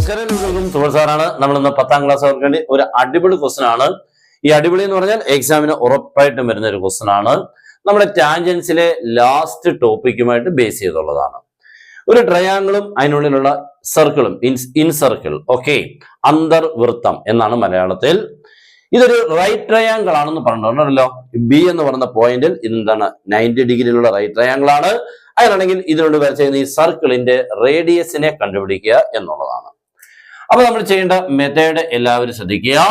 നമസ്കാരം, സുഹൃത്ത് സാറാണ്. നമ്മളിന്ന് 10ാം ക്ലാസ്സുകാർക്ക് വേണ്ടി ഒരു അടിപൊളി ക്വസ്റ്റൻ ആണ്. ഈ അടിപൊളി എന്ന് പറഞ്ഞാൽ എക്സാമിന് ഉറപ്പായിട്ടും വരുന്ന ഒരു ക്വസ്റ്റൻ ആണ്. നമ്മുടെ ടാൻജൻസിലെ ലാസ്റ്റ് ടോപ്പിക്കുമായിട്ട് ബേസ് ചെയ്തുള്ളതാണ്. ഒരു ട്രയാങ്കിളും അതിനുള്ളിലുള്ള സർക്കിളും ഇൻ സർക്കിൾ, ഓക്കെ, അന്തർവൃത്തം എന്നാണ് മലയാളത്തിൽ. ഇതൊരു റൈറ്റ് ട്രയാങ്കിൾ ആണെന്ന് പറഞ്ഞിട്ടുണ്ടല്ലോ. ബി എന്ന് പറയുന്ന പോയിന്റിൽ എന്താണ് 90 ഡിഗ്രിയിലുള്ള റൈറ്റ് ട്രയാങ്കിൾ ആണ്. അങ്ങനെയാണെങ്കിൽ ഇതിനോട് വരച്ചിരുന്ന ഈ സർക്കിളിന്റെ റേഡിയസിനെ കണ്ടുപിടിക്കുക എന്നുള്ളതാണ്. അപ്പൊ നമ്മൾ ചെയ്യേണ്ട മെത്തേഡ് എല്ലാവരും ശ്രദ്ധിക്കുക.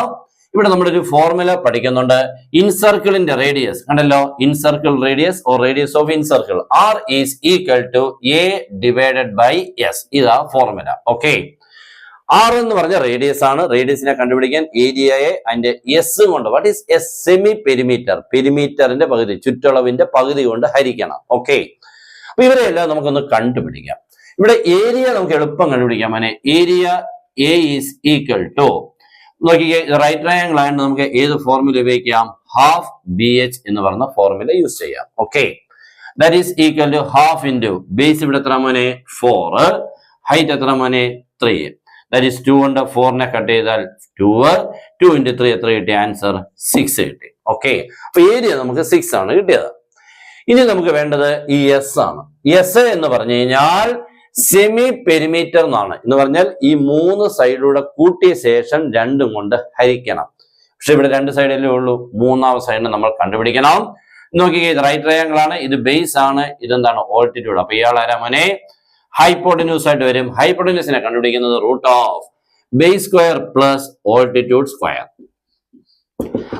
ഇവിടെ നമ്മളൊരു ഫോർമുല പഠിക്കുന്നുണ്ട്. ഇൻസർക്കിളിന്റെ റേഡിയസ് കണ്ടല്ലോ, incircle radius or radius of incircle r is equal to a divided by s. ഇതാ ഫോർമുല. ഓക്കെ, ആർ എന്ന് പറഞ്ഞ റേഡിയസ് ആണ്. റേഡിയസിനെ കണ്ടുപിടിക്കാൻ ഏരിയയെ അതിന്റെ എസ് കൊണ്ട്, what is s? Semi perimeter, പെരിമീറ്ററിന്റെ പകുതി, ചുറ്റളവിന്റെ പകുതി കൊണ്ട് ഹരിക്കണം. ഓക്കെ, അപ്പൊ ഇവരെല്ലാം നമുക്കൊന്ന് കണ്ടുപിടിക്കാം. ഇവിടെ ഏരിയ നമുക്ക് എളുപ്പം കണ്ടുപിടിക്കാം. അങ്ങനെ area a is equal to, നോക്കിക്കേ, റൈറ്റ് ട്രയാങ്കിൾ ആയതുകൊണ്ട് നമുക്ക് ഏത് ഫോർമുല ഉപയോഗിക്കാം? ഹാഫ് ബി എച്ച് എന്ന് പറയുന്ന ഫോർമുല യൂസ് ചെയ്യാം. Okay, that is equal to half into base ഇവിടെ എത്ര മോനെ? 4, ഹൈറ്റ് എത്ര മോനെ? 3. ദാറ്റ് ഈസ് 2 കൊണ്ട് 4നെ കട്ട് ചെയ്താൽ 2 ഇൻറ്റു 3 എത്ര കിട്ടി? ആൻസർ 6 കിട്ടി. ഓക്കെ, അപ്പൊ ഏരിയ നമുക്ക് 6 ആണ് കിട്ടിയത്. ഇനി നമുക്ക് വേണ്ടത് ഈ എസ് ആണ്. എസ് എന്ന് പറഞ്ഞു കഴിഞ്ഞാൽ സെമി പെരിമീറ്റർ എന്നാണ്. എന്ന് പറഞ്ഞാൽ ഈ 3 സൈഡിലൂടെ കൂട്ടിയ ശേഷം 2 കൊണ്ട് ഹരിക്കണം. പക്ഷെ ഇവിടെ 2 സൈഡിലേ ഉള്ളൂ. 3ാമത്തെ സൈഡിന് നമ്മൾ കണ്ടുപിടിക്കണം. നോക്കിക്കേ, ഇത് റൈറ്റ് ട്രയാങ്കിൾ ആണ്, ഇത് ബേസ് ആണ്, ഇതെന്താണ്? ഓൾട്ടിറ്റ്യൂഡ്. അപ്പൊ ഇയാൾ ആരാ മോനെ? ഹൈപ്പോട്ടന്യൂസ് ആയിട്ട് വരും. ഹൈപ്പോട്ടന്യൂസിനെ കണ്ടുപിടിക്കുന്നത് root of base square plus altitude square.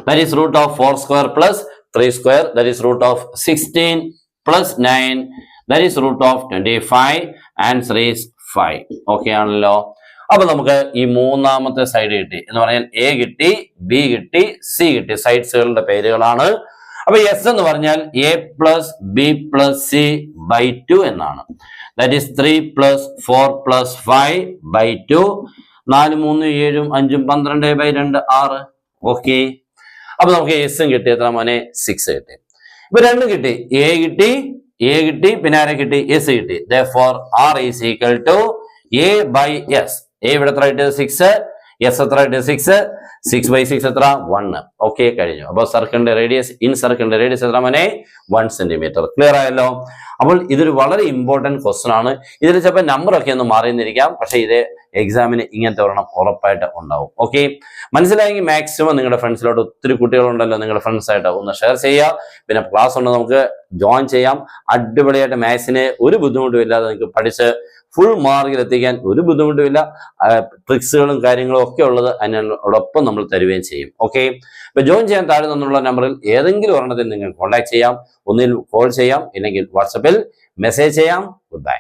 That is root of 4 square plus 3 square. That is root of 16 plus 9. That is root of 25. Answer is 5. Okay ആണല്ലോ. അപ്പൊ നമുക്ക് ഈ 3ാമത്തെ സൈഡ് കിട്ടി എന്ന് പറഞ്ഞാൽ എ കിട്ടി, ബി കിട്ടി, സി കിട്ടി. സൈഡ്സുകളുടെ പേരുകളാണ്. അപ്പൊ എസ് എന്ന് പറഞ്ഞാൽ a plus b plus c by 2 എന്നാണ്. That is 3 plus 4 plus 5 by 2. 4 3 7 5 12 by 2 6. Okay, അപ്പൊ നമുക്ക് എസും കിട്ടി. എത്ര മോനെ? 6 കിട്ടി. ഇപ്പൊ 2 കിട്ടി, എ കിട്ടി, പിന്നെ ആരെ കിട്ടി? എസ് കിട്ടി. Therefore R is equal to A by S. A ഇവിടെ എത്ര കിട്ടിയത്? 6. എസ് എത്ര കിട്ടിയത്? 6. 6 by 6 എത്ര? 1. ഓക്കെ, കഴിഞ്ഞു. അപ്പൊ സർക്കിളിന്റെ റേഡിയസ്, ഇൻ സർക്കിളിന്റെ റേഡിയസ് എത്ര മോനെ? 1 സെന്റിമീറ്റർ. ക്ലിയർ ആയല്ലോ. അപ്പോൾ ഇതൊരു വളരെ ഇമ്പോർട്ടന്റ് ക്വസ്റ്റൻ ആണ്. ഇതിൽ ചിലപ്പോൾ നമ്പർ ഒക്കെ ഒന്ന് മാറിയെന്നിരിക്കാം, പക്ഷെ ഇത് എക്സാമിന് ഇങ്ങനത്തെ ഒരെണ്ണം ഉറപ്പായിട്ട് ഉണ്ടാവും. ഓക്കെ, മനസ്സിലായെങ്കിൽ മാക്സിമം നിങ്ങളുടെ ഫ്രണ്ട്സിലോട്ട്, ഒത്തിരി കുട്ടികളുണ്ടല്ലോ, നിങ്ങളുടെ ഫ്രണ്ട്സ് ആയിട്ട് ഒന്ന് ഷെയർ ചെയ്യുക. പിന്നെ ക്ലാസ് ഉണ്ട്, നമുക്ക് ജോയിൻ ചെയ്യാം. അടിപൊളിയായിട്ട് മാത്സിന് ഒരു ബുദ്ധിമുട്ടും ഇല്ലാതെ നിങ്ങൾക്ക് പഠിച്ച് ഫുൾ മാർക്കിൽ എത്തിക്കാൻ ഒരു ബുദ്ധിമുട്ടുമില്ല. ട്രിക്സുകളും കാര്യങ്ങളും ഒക്കെ ഉള്ളത് അതിനോടൊപ്പം നമ്മൾ തരുകയും ചെയ്യും. ഓക്കെ, ഇപ്പൊ ജോയിൻ ചെയ്യാൻ താഴെ നിന്നുള്ള നമ്പറിൽ ഏതെങ്കിലും ഒരെണ്ണത്തിൽ നിങ്ങൾ കോൺടാക്ട് ചെയ്യാം. ഒന്നിൽ കോൾ ചെയ്യാം, ഇല്ലെങ്കിൽ വാട്സപ്പിൽ മെസ്സേജ് ചെയ്യാം. Good bye.